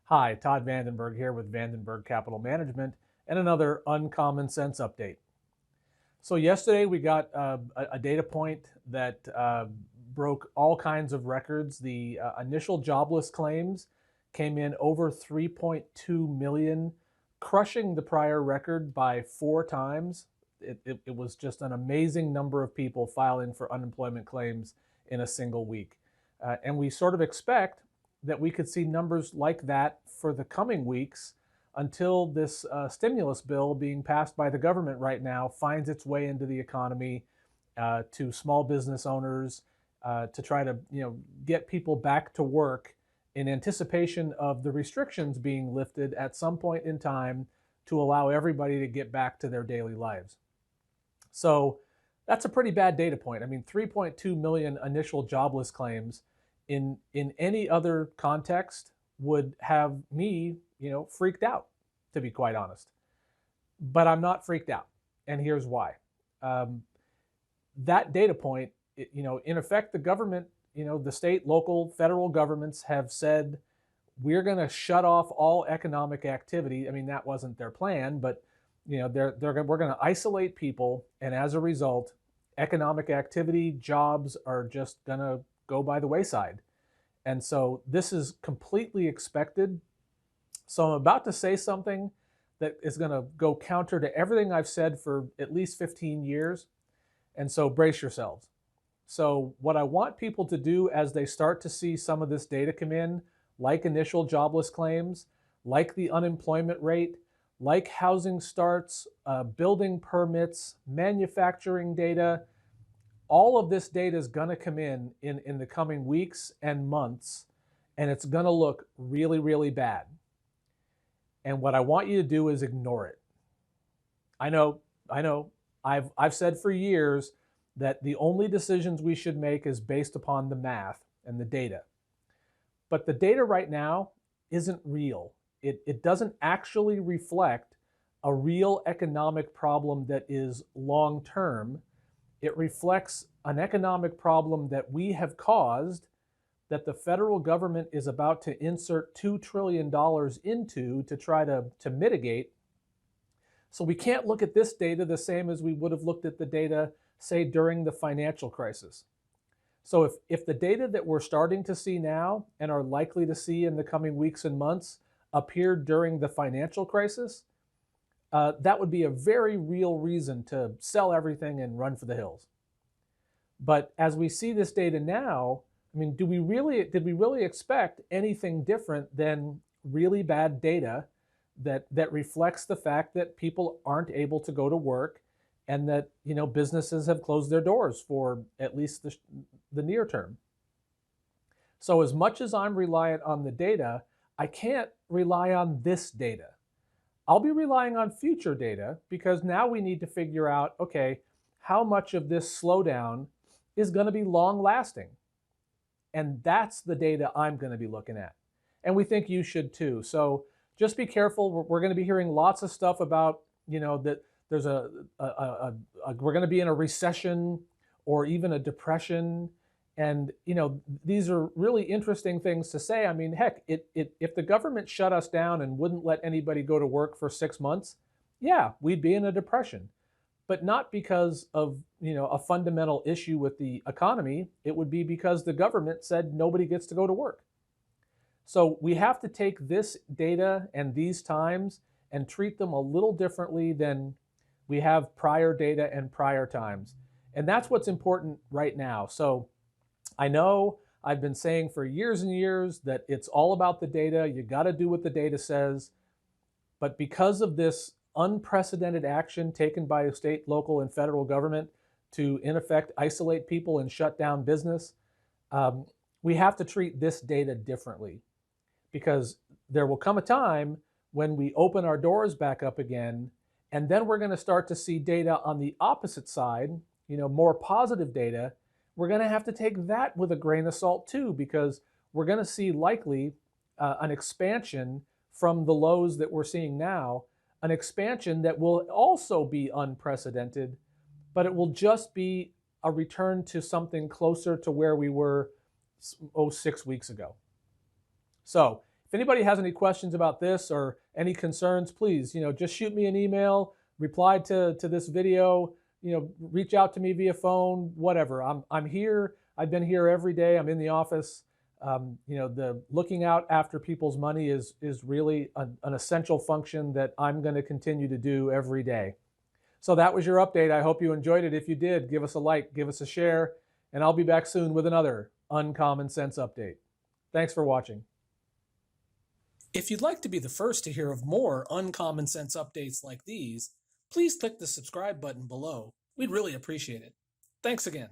Hi, Todd VanDenburg here with VanDenburg Capital Management and another uncommon sense update. So yesterday we got a data point that broke all kinds of records. The initial jobless claims came in over 3.2 million, crushing the prior record by 4 times. It was just an amazing number of people filing for unemployment claims in a single week. And we sort of expect that we could see numbers like that for the coming weeks until this stimulus bill being passed by the government right now finds its way into the economy, to small business owners, to try to get people back to work in anticipation of the restrictions being lifted at some point in time to allow everybody to get back to their daily lives. So that's a pretty bad data point. I mean, 3.2 million initial jobless claims in any other context would have me, freaked out, to be quite honest. But I'm not freaked out, and here's why. That data point, in effect, the government, the state, local, federal governments have said we're going to shut off all economic activity. I mean, that wasn't their plan, but we're going to isolate people, and as a result, economic activity, jobs are just going to go by the wayside. And so this is completely expected. So I'm about to say something that is going to go counter to everything I've said for at least 15 years. And so brace yourselves. So what I want people to do as they start to see some of this data come in, like initial jobless claims, like the unemployment rate, like housing starts, building permits, manufacturing data, all of this data is going to come in the coming weeks and months, and it's going to look really, really bad. And what I want you to do is ignore it. I know. I've said for years that the only decisions we should make is based upon the math and the data. But the data right now isn't real. It doesn't actually reflect a real economic problem that is long-term. It reflects an economic problem that we have caused, that the federal government is about to insert $2 trillion into to try to mitigate. So we can't look at this data the same as we would have looked at the data, say, during the financial crisis. So if the data that we're starting to see now and are likely to see in the coming weeks and months appeared during the financial crisis, that would be a very real reason to sell everything and run for the hills. But as we see this data now, I mean, did we really expect anything different than really bad data that reflects the fact that people aren't able to go to work and that businesses have closed their doors for at least the near term? So as much as I'm reliant on the data, I can't rely on this data. I'll be relying on future data because now we need to figure out, okay, how much of this slowdown is going to be long lasting? And that's the data I'm going to be looking at. And we think you should too. So just be careful. We're going to be hearing lots of stuff about, that there's we're going to be in a recession or even a depression. And, these are really interesting things to say. I mean, heck, if the government shut us down and wouldn't let anybody go to work for 6 months, yeah, we'd be in a depression. But not because of, a fundamental issue with the economy. It would be because the government said nobody gets to go to work. So we have to take this data and these times and treat them a little differently than we have prior data and prior times. And that's what's important right now. So I know I've been saying for years and years that it's all about the data. You got to do what the data says. But because of this unprecedented action taken by the state, local, and federal government to, in effect, isolate people and shut down business, we have to treat this data differently. Because there will come a time when we open our doors back up again, and then we're going to start to see data on the opposite side, more positive data. We're going to have to take that with a grain of salt too, because we're going to see likely an expansion from the lows that we're seeing now, an expansion that will also be unprecedented, but it will just be a return to something closer to where we were 6 weeks ago. So if anybody has any questions about this or any concerns, please, just shoot me an email, reply to this video, reach out to me via phone, whatever. I'm here. I've been here every day. I'm in the office. The looking out after people's money is really an essential function that I'm going to continue to do every day. So that was your update. I hope you enjoyed it. If you did, give us a like, give us a share, and I'll be back soon with another Uncommon Sense update. Thanks for watching. If you'd like to be the first to hear of more Uncommon Sense updates like these, please click the subscribe button below. We'd really appreciate it. Thanks again.